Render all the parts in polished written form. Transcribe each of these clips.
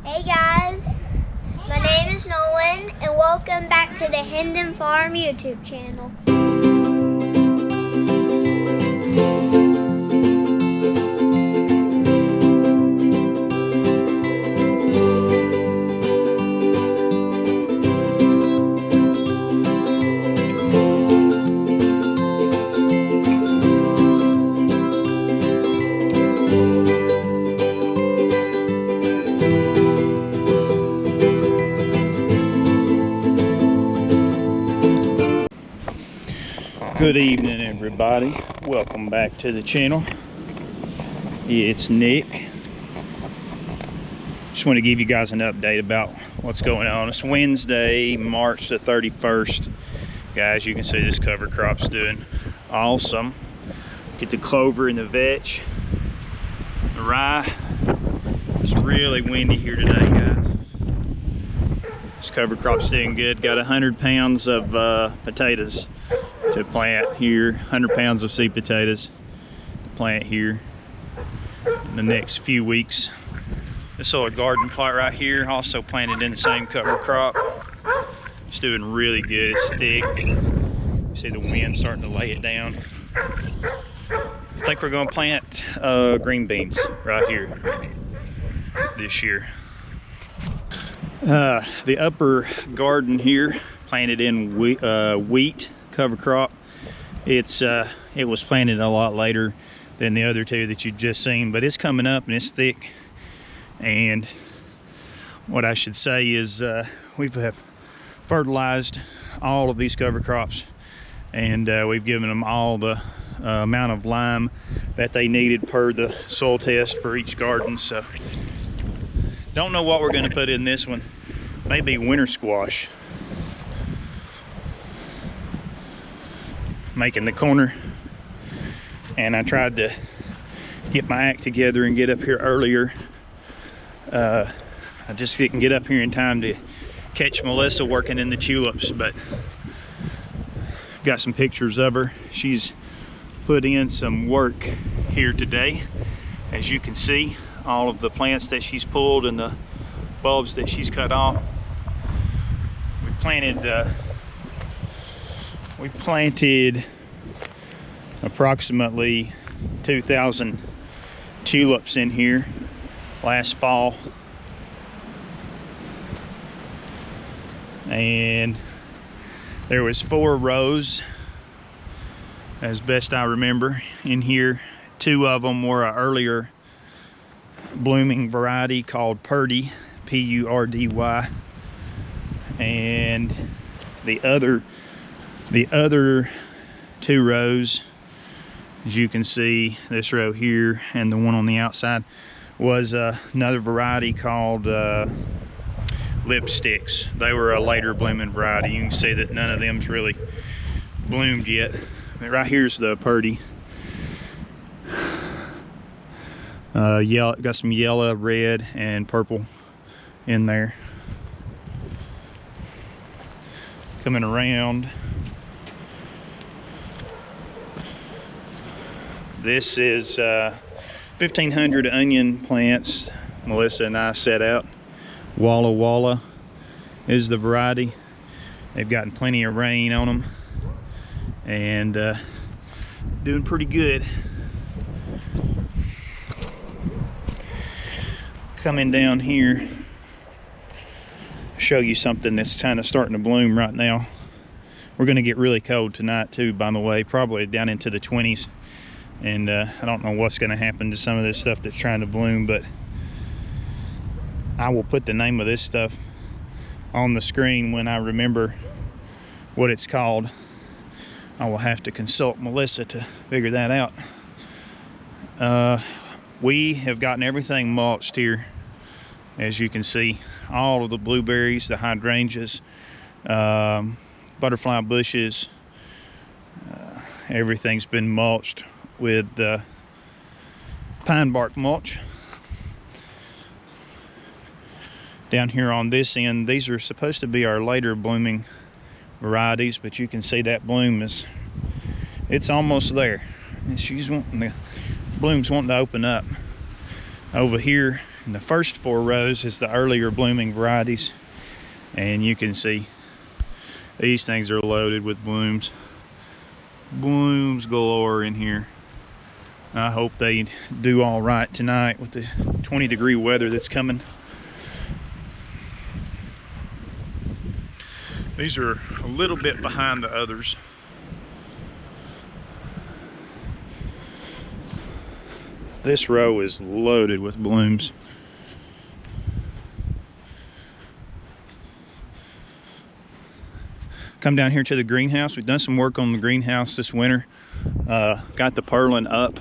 Hey guys, my name is Nolan and welcome back to the Hendon Farm YouTube channel. Good evening, everybody. Welcome back to the channel. It's Nick. Just want to give you guys an update about what's going on. It's Wednesday, March the 31st. Guys, you can see this cover crop's doing awesome. Get the clover and the vetch. The rye. It's really windy here today, guys. This cover crop's doing good. Got 100 pounds of potatoes to plant here, 100 pounds of seed potatoes to plant here in the next few weeks. This little garden plot right here, also planted in the same cover crop. It's doing really good. It's thick. You see the wind starting to lay it down. I think we're going to plant green beans right here this year. The upper garden here, planted in wheat cover crop. It was planted a lot later than the other two that you've just seen, but it's coming up and it's thick. And what I should say is we've fertilized all of these cover crops, and we've given them all the amount of lime that they needed per the soil test for each garden. So don't know what we're going to put in this one. Maybe winter squash. Making the corner, and I tried to get my act together and get up here earlier. I just didn't get up here in time to catch Melissa working in the tulips, but got some pictures of her. She's put in some work here today. As you can see, all of the plants that she's pulled and the bulbs that she's cut off. We planted approximately 2,000 tulips in here last fall, and there was 4 rows as best I remember in here. 2 of them were an earlier blooming variety called Purdy, P-U-R-D-Y, and the other 2 rows, as you can see, this row here and the one on the outside, was another variety called lipsticks. They were a later blooming variety. You can see that none of them's really bloomed yet. But right here's the Purdy. Got some yellow, red, and purple in there. Coming around, this is 1,500 onion plants Melissa and I set out. Walla Walla is the variety. They've gotten plenty of rain on them and doing pretty good. Coming down here, show you something that's kind of starting to bloom right now. We're going to get really cold tonight too, by the way, probably down into the 20s. And I don't know what's going to happen to some of this stuff that's trying to bloom, but I will put the name of this stuff on the screen when I remember what it's called. I will have to consult Melissa to figure that out. We have gotten everything mulched here, as you can see. All of the blueberries, the hydrangeas, butterfly bushes, everything's been mulched with pine bark mulch. Down here on this end, these are supposed to be our later blooming varieties, but you can see that bloom it's almost there. She's wanting the bloom's wanting to open up. Over here And the first 4 rows is the earlier blooming varieties. And you can see these things are loaded with blooms. Blooms galore in here. I hope they do all right tonight with the 20-degree weather that's coming. These are a little bit behind the others. This row is loaded with blooms. Come down here to the greenhouse. We've done some work on the greenhouse this winter. Got the purlin up.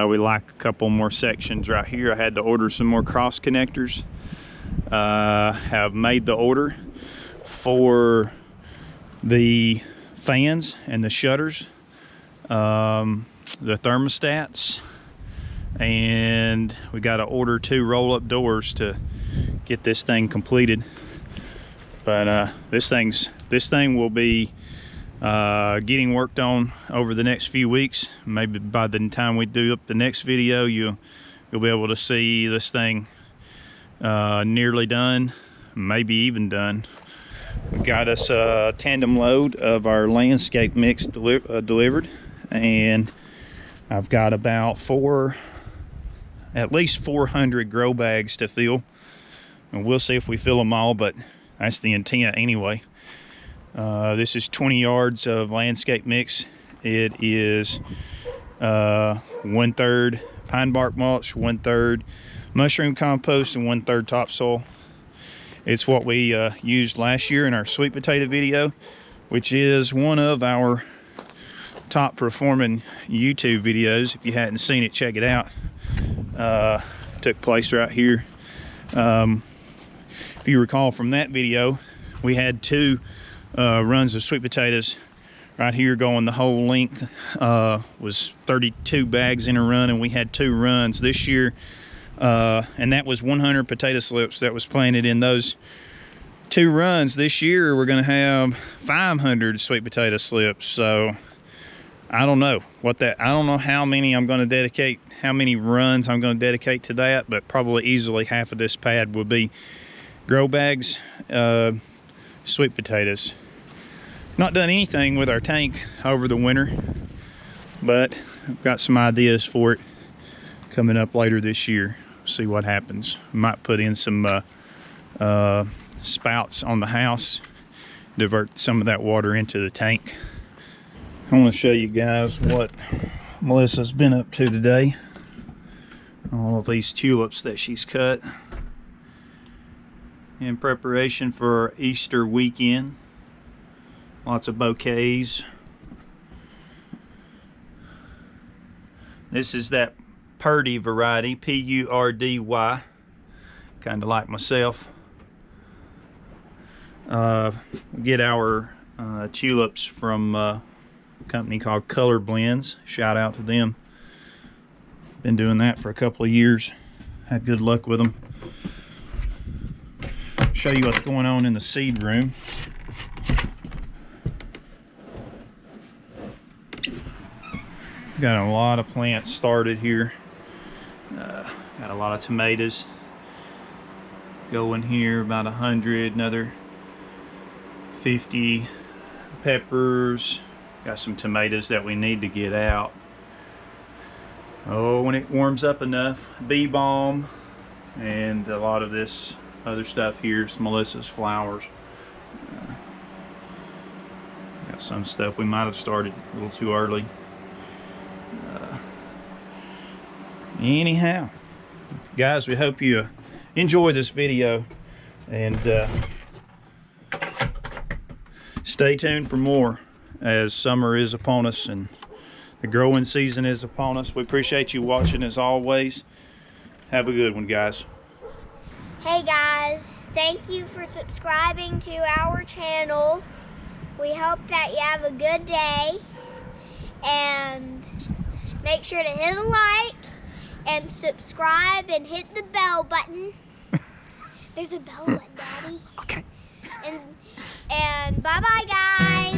We like a couple more sections right here. I had to order some more cross connectors. Have made the order for the fans and the shutters, the thermostats, and we got to order 2 roll-up doors to get this thing completed. But this thing will be getting worked on over the next few weeks. Maybe by the time we do up the next video, you'll be able to see this thing nearly done, maybe even done. We got us a tandem load of our landscape mix delivered, and I've got about at least 400 grow bags to fill, and we'll see if we fill them all, but that's the intent anyway. This is 20 yards of landscape mix. It is 1/3 pine bark mulch, 1/3 mushroom compost, and 1/3 topsoil. It's what we used last year in our sweet potato video, which is one of our top performing YouTube videos. If you hadn't seen it, check it out. Took place right here. If you recall from that video, we had 2 runs of sweet potatoes right here going the whole length. Was 32 bags in a run, and we had 2 runs this year. And that was 100 potato slips that was planted in those 2 runs. This year we're going to have 500 sweet potato slips. So I don't know I don't know how many I'm going to dedicate, how many runs I'm going to dedicate to that, but probably easily half of this pad will be grow bags, sweet potatoes. Not done anything with our tank over the winter, but I've got some ideas for it coming up later this year. See what happens. Might put in some spouts on the house, divert some of that water into the tank. I want to show you guys what Melissa's been up to today. All of these tulips that she's cut in preparation for Easter weekend. Lots of bouquets. This is that Purdy variety, P-U-R-D-Y, kind of like myself. We get our tulips from a company called Color Blends. Shout out to them. Been doing that for a couple of years. Had good luck with them. Show you what's going on in the seed room. Got a lot of plants started here. Got a lot of tomatoes going here, about 100, another 50 peppers. Got some tomatoes that we need to get out. Oh, when it warms up enough, bee balm, and a lot of this other stuff here is Melissa's flowers. Got some stuff we might have started a little too early. Anyhow, guys, we hope you enjoy this video, and stay tuned for more as summer is upon us and the growing season is upon us. We appreciate you watching as always. Have a good one, guys. Hey guys, thank you for subscribing to our channel. We hope that you have a good day, and make sure to hit a like and subscribe and hit the bell button. There's a bell button, Daddy. Okay. And bye-bye, guys.